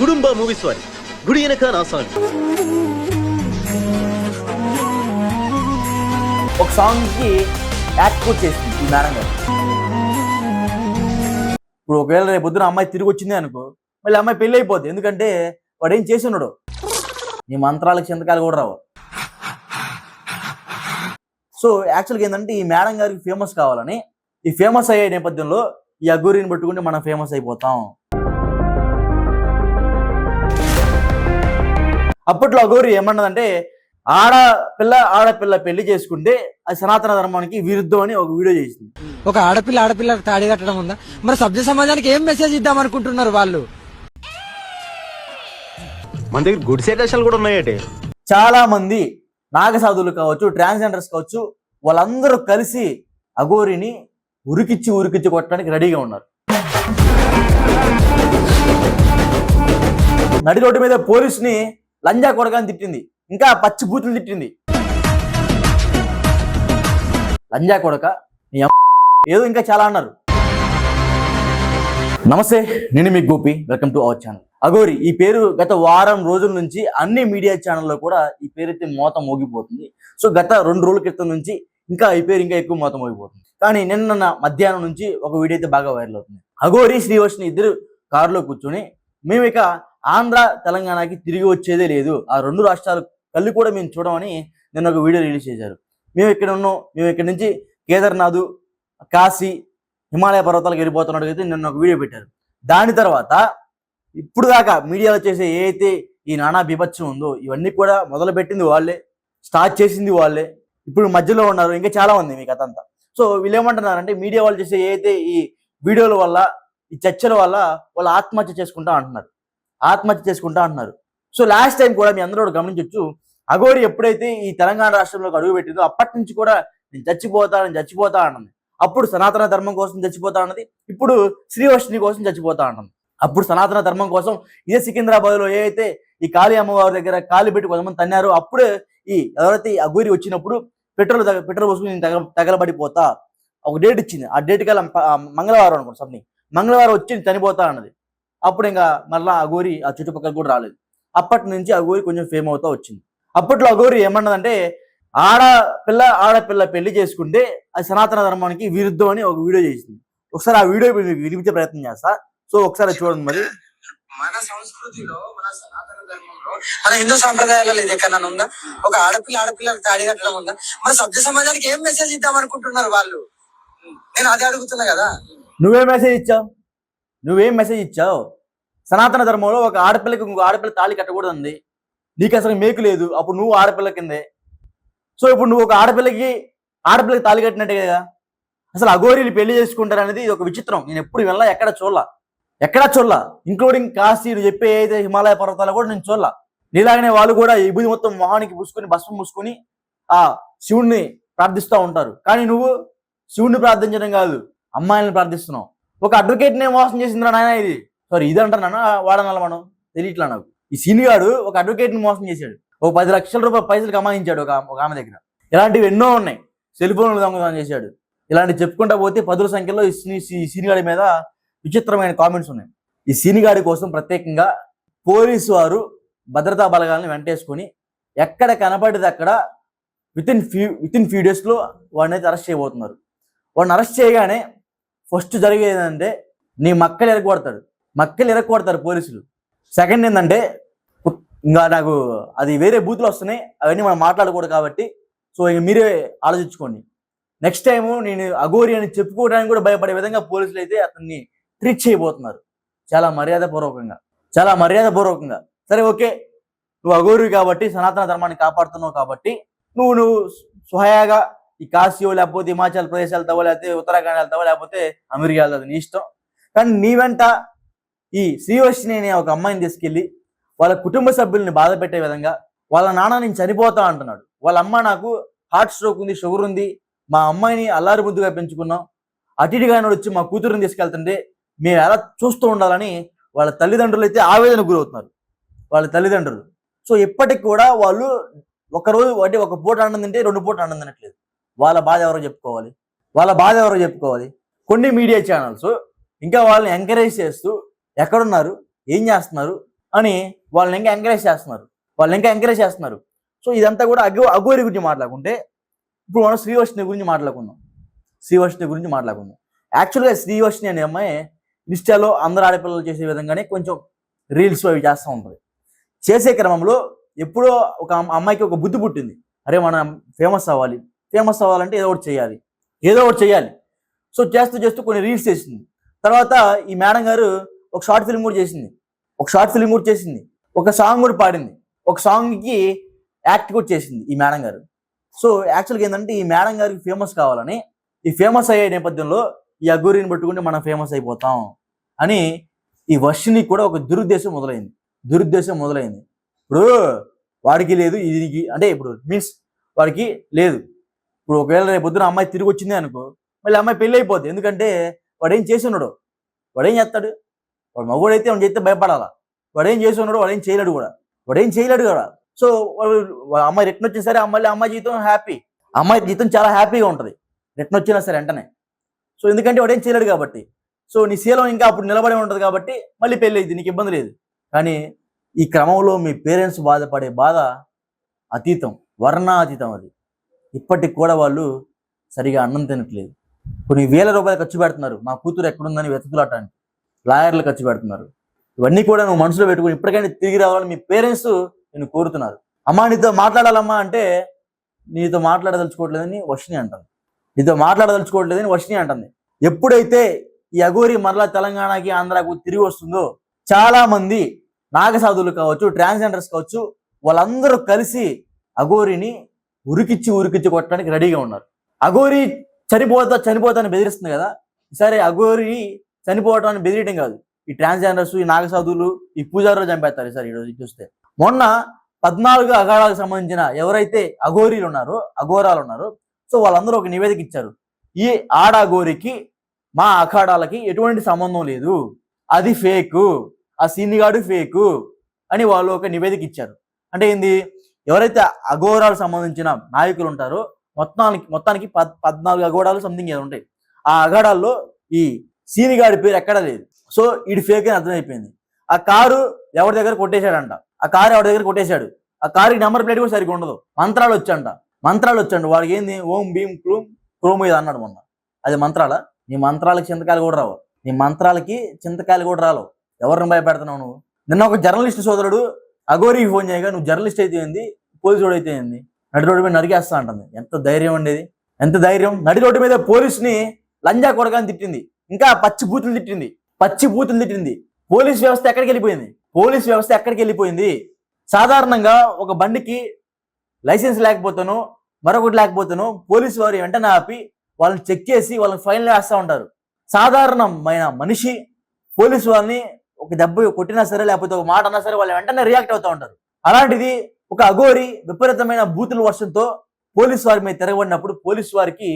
Gudumba movies వారి గుడి వెనక నా సాంగ్. ఒక సాంగ్ కి యాక్ట్ కూడా చేసింది ఈ మేడం గారు. ఇప్పుడు ఒకవేళ రేపు పొద్దున అమ్మాయి తిరిగి వచ్చింది అనుకో, మళ్ళీ అమ్మాయి పెళ్లి అయిపోద్ది. ఎందుకంటే వాడు ఏం చేసి ఉన్నాడు, నీ మంత్రాలకు చింతకాలు కూడా రావు. సో యాక్చువల్గా ఏంటంటే ఈ మేడం గారికి ఫేమస్ కావాలని, ఈ ఫేమస్ అయ్యే నేపథ్యంలో ఈ అఘోరిని పట్టుకుంటే మనం ఫేమస్ అయిపోతాం. అప్పట్లో అఘోరి ఏమన్నదంటే, ఆడపిల్ల పెళ్లి చేసుకుంటే అది సనాతన ధర్మానికి విరుద్ధం అని ఒక వీడియో చేసింది. ఒక ఆడపిల్ల తాడి కట్టడం ఉందా? మరి సభ్య సమాజానికి ఏం మెసేజ్ ఇద్దాం అనుకుంటున్నారు వాళ్ళు? మన దగ్గర గుడ్ సెటేషన్లు కూడా ఉన్నాయటే. చాలా మంది నాగసాధువులు కావచ్చు, ట్రాన్స్జెండర్స్ కావచ్చు, వాళ్ళందరూ కలిసి అఘోరిని ఉరికిచ్చి కొట్టడానికి రెడీగా ఉన్నారు. నడి రోడ్డు మీద పోలీసుని లంజా కొడగాని తిట్టింది, ఇంకా పచ్చి బూతులు తిట్టింది. లంజా కొడక ఏదో ఇంకా చాలా అన్నారు. నమస్తే, నేను మీ Gopi, welcome to our channel. Aghori ఈ పేరు గత వారం రోజుల నుంచి అన్ని మీడియా ఛానల్లో కూడా ఈ పేరు అయితే మోత మోగిపోతుంది. సో గత 2 రోజుల క్రితం నుంచి ఇంకా ఈ పేరు ఇంకా ఎక్కువ మోత మోగిపోతుంది. కానీ నిన్న మధ్యాహ్నం నుంచి ఒక వీడియో అయితే బాగా వైరల్ అవుతుంది. అఘోరి శ్రీవర్షిని ఇద్దరు కారులో కూర్చొని, మేము ఇక ఆంధ్ర తెలంగాణకి తిరిగి వచ్చేదే లేదు, ఆ 2 రాష్ట్రాలు కళ్ళు కూడా మేము చూడమని నిన్న ఒక వీడియో రిలీజ్ చేశారు. మేము ఇక్కడి నుంచి కేదార్నాథ్, కాశీ, హిమాలయ పర్వతాలకు వెళ్ళిపోతున్నట్టు అయితే నిన్న ఒక వీడియో పెట్టారు. దాని తర్వాత ఇప్పుడు దాకా మీడియాలో చేసే ఏదైతే ఈ నానా బీభత్సం ఉందో ఇవన్నీ కూడా మొదలు పెట్టింది వాళ్ళే, స్టార్ట్ చేసింది వాళ్ళే, ఇప్పుడు మధ్యలో ఉన్నారు, ఇంకా చాలా ఉంది మీ కథ అంతా. సో వీళ్ళు ఏమంటున్నారంటే, మీడియా వాళ్ళు చేసే ఏదైతే ఈ వీడియోల వల్ల, ఈ చర్చల వల్ల వాళ్ళు ఆత్మహత్య చేసుకుంటా అంటున్నారు. సో లాస్ట్ టైం కూడా మీ అందరూ గమనించవచ్చు, అఘోరి ఎప్పుడైతే ఈ తెలంగాణ రాష్ట్రంలోకి అడుగు పెట్టిందో అప్పటి నుంచి కూడా నేను చచ్చిపోతా అన్నది. అప్పుడు సనాతన ధర్మం కోసం చచ్చిపోతా అన్నది, ఇప్పుడు శ్రీవర్షిని కోసం చచ్చిపోతా అన్నది. అప్పుడు సనాతన ధర్మం కోసం ఇదే సికింద్రాబాద్ లో ఏదైతే ఈ కాళీ అమ్మవారి దగ్గర కాలి పెట్టి కొంతమంది తన్నారు, అప్పుడే ఎవరైతే అఘోరి వచ్చినప్పుడు పెట్రోల్ పోసుకుని నేను తగలబడిపోతా ఒక డేట్ ఇచ్చింది. ఆ డేట్ కల్లా మంగళవారం అనుకోండి, సంథింగ్ మంగళవారం వచ్చి చనిపోతా అన్నది. అప్పుడు ఇంకా మళ్ళా అఘోరి ఆ చుట్టుపక్కల కూడా రాలేదు. అప్పటి నుంచి అఘోరి కొంచెం ఫేమ్ అవుతా వచ్చింది. అప్పట్లో అఘోరి ఏమన్నదంటే, ఆడపిల్ల పెళ్లి చేసుకుంటే అది సనాతన ధర్మానికి విరుద్ధం అని ఒక వీడియో చేసింది. ఒకసారి ఆ వీడియో వినిపించే ప్రయత్నం చేస్తా. సో ఒకసారి చూడండి. మరి మన సంస్కృతిలో, మన సనాతన ధర్మంలో, మన హిందూ సాంప్రదాయాలలో ఇది ఎక్కడ ఉందా? ఒక ఆడపిల్ల తాడి కట్టడం ఉందా? మన సభ్య సమాజానికి ఏం మెసేజ్ ఇద్దాం అనుకుంటున్నారు వాళ్ళు? నేను అదే అడుగుతున్నా కదా. నువ్వేం మెసేజ్ ఇచ్చావు? సనాతన ధర్మంలో ఒక ఆడపిల్లకి ఇంకో ఆడపిల్ల తాళి కట్టకూడదు అంది. నీకు అసలు మేకు లేదు, అప్పుడు నువ్వు ఆడపిల్ల కిందే. సో ఇప్పుడు నువ్వు ఒక ఆడపిల్లకి తాళి కట్టినట్టే కదా. అసలు అఘోరీలు పెళ్లి చేసుకుంటారు అనేది ఒక విచిత్రం. నేను ఎప్పుడు వెళ్ళా, ఎక్కడా చూడలా, ఇంక్లూడింగ్ కాశీ చెప్పే ఏదైతే హిమాలయ పర్వతాలు కూడా నేను చూడలా. నీలాగనే వాళ్ళు కూడా ఈ బుద్ధి మొత్తం మొహానికి భస్మం పూసుకొని ఆ శివుణ్ణి ప్రార్థిస్తూ ఉంటారు. కానీ నువ్వు శివుణ్ణి ప్రార్థించడం కాదు, అమ్మాయిలను ప్రార్థిస్తున్నావు. ఒక అడ్వకేట్నే మోసం చేసిందిరా నాయన ఇది. సారీ, ఇది అంటున్నా, వాడనాల మనం తెలియట్లా నాకు. ఈ సీనిగాడు ఒక అడ్వకేట్ని మోసం చేశాడు, ఒక 10 లక్షల రూపాయల పైసలు కమాయించాడు ఒక ఆమె దగ్గర. ఇలాంటివి ఎన్నో ఉన్నాయి. సెల్ ఫోన్లు దొంగతనం చేశాడు. ఇలాంటివి చెప్పుకుంటా పోతే 10ల సంఖ్యలో ఈ సీనిగాడి మీద విచిత్రమైన కామెంట్స్ ఉన్నాయి. ఈ సీనిగాడి కోసం ప్రత్యేకంగా పోలీసు వారు భద్రతా బలగాలను వెంటేసుకొని ఎక్కడ కనపడేది అక్కడ వితిన్ ఫ్యూ డేస్లో వాడిని అయితే అరెస్ట్ చేయబోతున్నారు. వాడిని అరెస్ట్ చేయగానే ఫస్ట్ జరిగేది ఏంటంటే, నీ మక్కలు ఎరగొడతారు పోలీసులు. సెకండ్ ఏంటంటే, ఇంకా నాకు అది వేరే బూతులు వస్తున్నాయి, అవన్నీ మనం మాట్లాడకూడదు కాబట్టి సో ఇక మీరే ఆలోచించుకోండి. నెక్స్ట్ టైము నేను అఘోరి అని చెప్పుకోవడానికి కూడా భయపడే విధంగా పోలీసులు అయితే అతన్ని ట్రీట్ చేయబోతున్నారు, చాలా మర్యాదపూర్వకంగా. సరే ఓకే, నువ్వు అఘోరి కాబట్టి, సనాతన ధర్మాన్ని కాపాడుతున్నావు కాబట్టి నువ్వు స్వయాగా ఈ కాశీయో లేకపోతే హిమాచల్ ప్రదేశ్ వెళ్తావో, లేకపోతే ఉత్తరాఖండ్ వెళ్తావో, లేకపోతే అమెరికా వెళ్తావు, నీ ఇష్టం. కానీ నీ వెంట ఈ శ్రీవర్షిని అనే ఒక అమ్మాయిని తీసుకెళ్ళి వాళ్ళ కుటుంబ సభ్యుల్ని బాధ పెట్టే విధంగా, వాళ్ళ నాన్న నేను చనిపోతా అంటున్నాడు, వాళ్ళ అమ్మ నాకు హార్ట్ స్ట్రోక్ ఉంది, షుగర్ ఉంది, మా అమ్మాయిని అల్లారి ముద్దుగా పెంచుకున్నాం, అటుగా వచ్చి మా కూతురుని తీసుకెళ్తుంటే మేము ఎలా చూస్తూ ఉండాలని వాళ్ళ తల్లిదండ్రులు అయితే ఆవేదనకు గురవుతున్నారు, వాళ్ళ తల్లిదండ్రులు. సో ఇప్పటికి కూడా వాళ్ళు ఒకరోజు ఒక పూట అన్నం తింటే 2 పూట అన్నం తినట్లేదు. వాళ్ళ బాధ ఎవరో చెప్పుకోవాలి. కొన్ని మీడియా ఛానల్స్ ఇంకా వాళ్ళని ఎంకరేజ్ చేస్తూ ఎక్కడున్నారు, ఏం చేస్తున్నారు, అని వాళ్ళని ఇంకా ఎంకరేజ్ చేస్తున్నారు. సో ఇదంతా కూడా అఘోరి గురించి మాట్లాడుకుంటే ఇప్పుడు మనం శ్రీవర్షిని గురించి మాట్లాడుకుందాం. యాక్చువల్గా శ్రీవర్షిని అనే అమ్మాయి ఇన్స్టాలో అందరు ఆడపిల్లలు చేసే విధంగానే కొంచెం రీల్స్ అవి చేస్తూ ఉంటుంది. చేసే క్రమంలో ఎప్పుడో ఒక అమ్మాయికి ఒక బుద్ధి పుట్టింది, అరే మనం ఫేమస్ అవ్వాలంటే ఏదో ఒకటి చేయాలి. సో చేస్తూ కొన్ని రీల్స్ చేసింది. తర్వాత ఈ మేడం గారు ఒక షార్ట్ ఫిల్మ్ కూడా చేసింది, ఒక సాంగ్ కూడా పాడింది, ఒక సాంగ్కి యాక్ట్ కూడా చేసింది ఈ మేడం గారు. సో యాక్చువల్గా ఏంటంటే ఈ మేడం గారికి ఫేమస్ కావాలని, ఈ ఫేమస్ అయ్యే నేపథ్యంలో ఈ అఘోరిని పట్టుకుంటే మనం ఫేమస్ అయిపోతాం అని ఈ వర్షిని కూడా ఒక దురుద్దేశం మొదలైంది. ఇప్పుడు వాడికి లేదు, ఇది అంటే ఇప్పుడు మీన్స్ వాడికి లేదు. ఇప్పుడు ఒకవేళ రేపు పొద్దున అమ్మాయి తిరిగి వచ్చింది అనుకో, మళ్ళీ అమ్మాయి పెళ్ళి అయిపోద్ది. ఎందుకంటే వాడు ఏం చేసి ఉన్నాడు, వాడు ఏం చేస్తాడు, వాడు మగవాడైతే వాడు చేస్తే భయపడాలా. వాడు ఏం చేసి ఉన్నాడు, వాడు ఏం చేయలేడు కూడా. సో అమ్మాయి రిటర్న్ వచ్చినా సరే అమ్మాయి జీవితం చాలా హ్యాపీగా ఉంటుంది రిటర్న్ వచ్చినా సరే వెంటనే. సో ఎందుకంటే వాడు ఏం చేయలేడు కాబట్టి. సో నీ శీలం ఇంకా అప్పుడు నిలబడి ఉంటుంది కాబట్టి మళ్ళీ పెళ్ళి అయింది, నీకు ఇబ్బంది లేదు. కానీ ఈ క్రమంలో మీ పేరెంట్స్ బాధపడే బాధ వర్ణాతీతం. అది ఇప్పటికి కూడా వాళ్ళు సరిగా అన్నం తినట్లేదు. కొన్ని వేల రూపాయలు ఖర్చు పెడుతున్నారు మా కూతురు ఎక్కడుందని వెతుకులాటానికి, లాయర్లు ఖర్చు పెడుతున్నారు. ఇవన్నీ కూడా నువ్వు మనసులో పెట్టుకుని ఇప్పటికైనా తిరిగి రావాలని మీ పేరెంట్స్ నేను కోరుతున్నారు. అమ్మా నీతో మాట్లాడాలమ్మా అంటే నీతో మాట్లాడదలుచుకోవట్లేదని వర్షిని అంటుంది. ఎప్పుడైతే ఈ అఘోరి మరలా తెలంగాణకి ఆంధ్రాకు తిరిగి వస్తుందో చాలా మంది నాగసాధువులు కావచ్చు, ట్రాన్స్జెండర్స్ కావచ్చు, వాళ్ళందరూ కలిసి అఘోరిని ఉరికిచ్చి కొట్టడానికి రెడీగా ఉన్నారు. అఘోరి చనిపోతాని బెదిరిస్తుంది కదా, సరే అఘోరి చనిపోవటాన్ని బెదిరియటం కాదు, ఈ ట్రాన్స్జెండర్స్, ఈ నాగసాధువులు, ఈ పూజారులు చంపేస్తారు. ఈసారి ఈరోజు చూస్తే మొన్న 14 అఘారాలకు సంబంధించిన ఎవరైతే అఘోరాలు ఉన్నారో సో వాళ్ళందరూ ఒక నివేదిక ఇచ్చారు. ఈ ఆడ అఘోరికి మా అఖాడాలకి ఎటువంటి సంబంధం లేదు, అది ఫేకు, ఆ సీనిగాడు ఫేకు అని వాళ్ళు ఒక నివేదిక ఇచ్చారు. అంటే ఏంది, ఎవరైతే అఘోరాలకు సంబంధించిన నాయకులు ఉంటారో మొత్తానికి 14 అఘోరాలు సంథింగ్ ఏదో ఉంటాయి. ఆ అఘాడాల్లో ఈ సీనిగాడి పేరు ఎక్కడా లేదు. సో ఇది ఫేక్ అని అర్థమైపోయింది. ఆ కారు ఎవరి దగ్గర కొట్టేశాడంట, ఆ కారుకి నెంబర్ ప్లేట్ కూడా సరిగ్గా ఉండదు. మంత్రాలు వచ్చండి వాడికి ఏంది ఓం భీం క్రోమ్ ఇది అన్నాడు మొన్న. అది మంత్రాలా? నీ మంత్రాలకి చింతకాయలు కూడా రావు. ఎవరిని భయపెడుతున్నావు నువ్వు? నిన్న ఒక జర్నలిస్ట్ సోదరుడు అఘోరికి ఫోన్ చేయగా నువ్వు జర్నలిస్ట్ అయితే ఏంది, పోలీసు అయితే ఏంది, నడి రోడ్డు మీద నరికేస్తా అంటుంది. ఎంత ధైర్యం ఉండేది, ఎంత ధైర్యం! నడి రోడ్డు మీద పోలీసుని లంజా కొడగాని తిట్టింది, ఇంకా పచ్చి బూతులు తిట్టింది. పోలీస్ వ్యవస్థ ఎక్కడికి వెళ్ళిపోయింది? సాధారణంగా ఒక బండికి లైసెన్స్ లేకపోతేనో మరొకటి లేకపోతేనో పోలీసు వారు వెంటనే ఆపి వాళ్ళని చెక్ చేసి వాళ్ళని ఫైన్ వేస్తూ ఉంటారు. సాధారణమైన మనిషి పోలీసు వారిని ఒక దెబ్బ కొట్టినా సరే లేకపోతే ఒక మాట అన్నా సరే వాళ్ళు వెంటనే రియాక్ట్ అవుతూ ఉంటారు. అలాంటిది ఒక అఘోరి విపరీతమైన బూతుల వర్షంతో పోలీసు వారి మీద తిరగబడినప్పుడు పోలీసు వారికి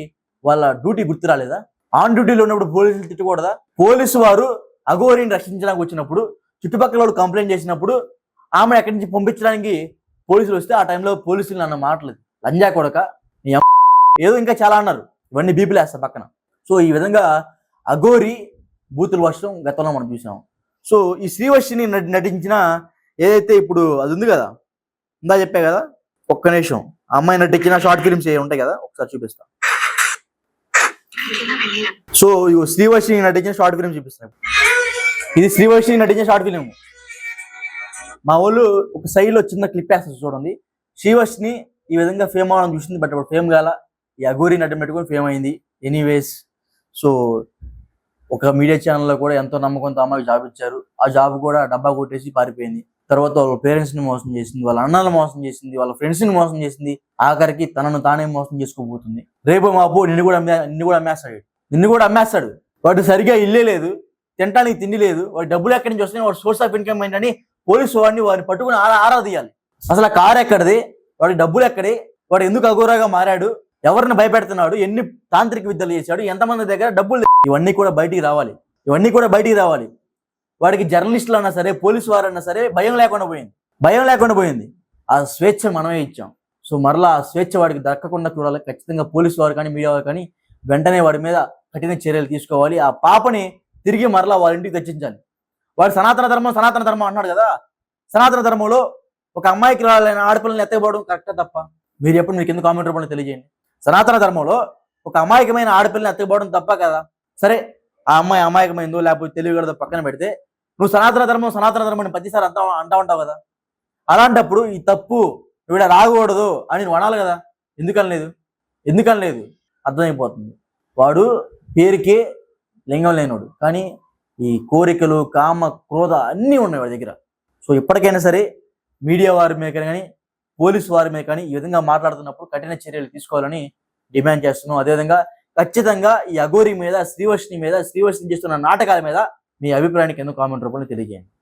వాళ్ళ డ్యూటీ గుర్తు రాలేదా? ఆన్ డ్యూటీలో ఉన్నప్పుడు పోలీసులు తిట్టకూడదా? పోలీసు వారు అఘోరిని రక్షించడానికి వచ్చినప్పుడు, చుట్టుపక్కల వాళ్ళు కంప్లైంట్ చేసినప్పుడు ఆమె ఎక్కడి నుంచి పంపించడానికి పోలీసులు వస్తే ఆ టైంలో పోలీసులు అన్న మాటలేదు, లంజా కొడక ఏదో ఇంకా చాలా అన్నారు. ఇవన్నీ బీపీలు వేస్తారు పక్కన. సో ఈ విధంగా అఘోరి బూతుల వర్షం గతంలో మనం చూసాం. సో ఈ శ్రీవర్షిని నటించిన ఏదైతే ఇప్పుడు అది ఉంది కదా, ఇందా చెప్పే కదా, ఒక్క నిమిషం, అమ్మాయి నటించిన షార్ట్ ఫిల్మ్స్ ఏ ఉంటాయి కదా, ఒకసారి చూపిస్తా. సో శ్రీవర్షిని నటించిన షార్ట్ ఫిల్మ్ చూపిస్తాను. ఇది శ్రీవర్షిని నటించిన షార్ట్ ఫిల్మ్. మా వాళ్ళు ఒక సైడ్లో చిన్న క్లిప్ వేస్తారు చూడండి. శ్రీవర్షిని ఈ విధంగా ఫేమ్ అవ్వడం చూసింది, బట్ అప్పుడు ఫేమ్ కాల. ఈ అఘోరి నటన పెట్టుకొని ఫేమ్ అయింది. ఎనీవేస్, సో ఒక మీడియా ఛానల్లో కూడా ఎంతో నమ్మకంతో అమ్మాయికి జాబ్ ఇచ్చారు. ఆ జాబ్ కూడా డబ్బా కొట్టేసి పారిపోయింది. తర్వాత వాళ్ళ పేరెంట్స్ని మోసం చేసింది, వాళ్ళ అన్నలు మోసం చేసింది, వాళ్ళ ఫ్రెండ్స్ని మోసం చేసింది, ఆఖరికి తనను తానే మోసం చేసుకోబోతుంది. రేపు మాపు నిన్ను కూడా అమ్మేస్తాడు. వాడు సరిగా ఇల్లే లేదు, తినడానికి తిండి లేదు, వాడి డబ్బులు ఎక్కడి నుంచి వస్తున్నాయి, వాడు సోర్స్ ఆఫ్ ఇన్కమ్ ఏంటని పోలీసు వాడిని పట్టుకుని ఆరా తీయాలి. అసలు ఆ కారు ఎక్కడిది, వాడి డబ్బులు ఎక్కడి, వాడు ఎందుకు అఘోరాగా మారాడు, ఎవరిని భయపెడుతున్నాడు, ఎన్ని తాంత్రిక విద్యలు చేశాడు, ఎంతమంది దగ్గర డబ్బులు, ఇవన్నీ కూడా బయటికి రావాలి. వాడికి జర్నలిస్టులు అన్నా సరే, పోలీసు వారు అన్నా సరే భయం లేకుండా పోయింది. ఆ స్వేచ్ఛ మనమే ఇచ్చాం. సో మరలా ఆ స్వేచ్ఛ వాడికి దక్కకుండా చూడాలి. ఖచ్చితంగా పోలీసు వారు కానీ మీడియా వారు కానీ వెంటనే వాడి మీద కఠిన చర్యలు తీసుకోవాలి. ఆ పాపని తిరిగి మరలా వాళ్ళ ఇంటికి తెచ్చించాలి. వాడు సనాతన ధర్మం అంటున్నాడు కదా, సనాతన ధర్మంలో ఒక అమ్మాయికి రాలైన ఆడపిల్లని ఎత్తకపోవడం కరెక్టా తప్ప? మీరు ఎప్పుడు మీకు ఎందుకు కామెంట్ రూపంలో తెలియజేయండి. సనాతన ధర్మంలో ఒక అమాయకమైన ఆడపిల్లని ఎత్తకపోవడం తప్ప కదా? సరే, ఆ అమ్మాయి అమాయకమైందో లేకపోతే తెలియకూడదో పక్కన పెడితే, నువ్వు సనాతన ధర్మం అని ప్రతిసారి అంటా ఉంటావు కదా. అలాంటప్పుడు ఈ తప్పు వీడ రాకూడదు అని నువ్వు అనాలి కదా. ఎందుకనలేదు అర్థమైపోతుంది. వాడు పేరుకే లింగం లేనోడు, కానీ ఈ కోరికలు, కామ, క్రోధ అన్నీ ఉన్నాయి వాడి దగ్గర. సో ఇప్పటికైనా సరే మీడియా వారి మీద కానీ పోలీసు వారి మీద కానీ ఈ విధంగా మాట్లాడుతున్నప్పుడు కఠిన చర్యలు తీసుకోవాలని డిమాండ్ చేస్తున్నాం. అదేవిధంగా ఖచ్చితంగా ఈ అఘోరి మీద, శ్రీవర్షిని చేస్తున్న నాటకాల మీద మీ అభిప్రాయానికి ఎందుకు కామెంట్ రూపంలో తెలియజేయండి.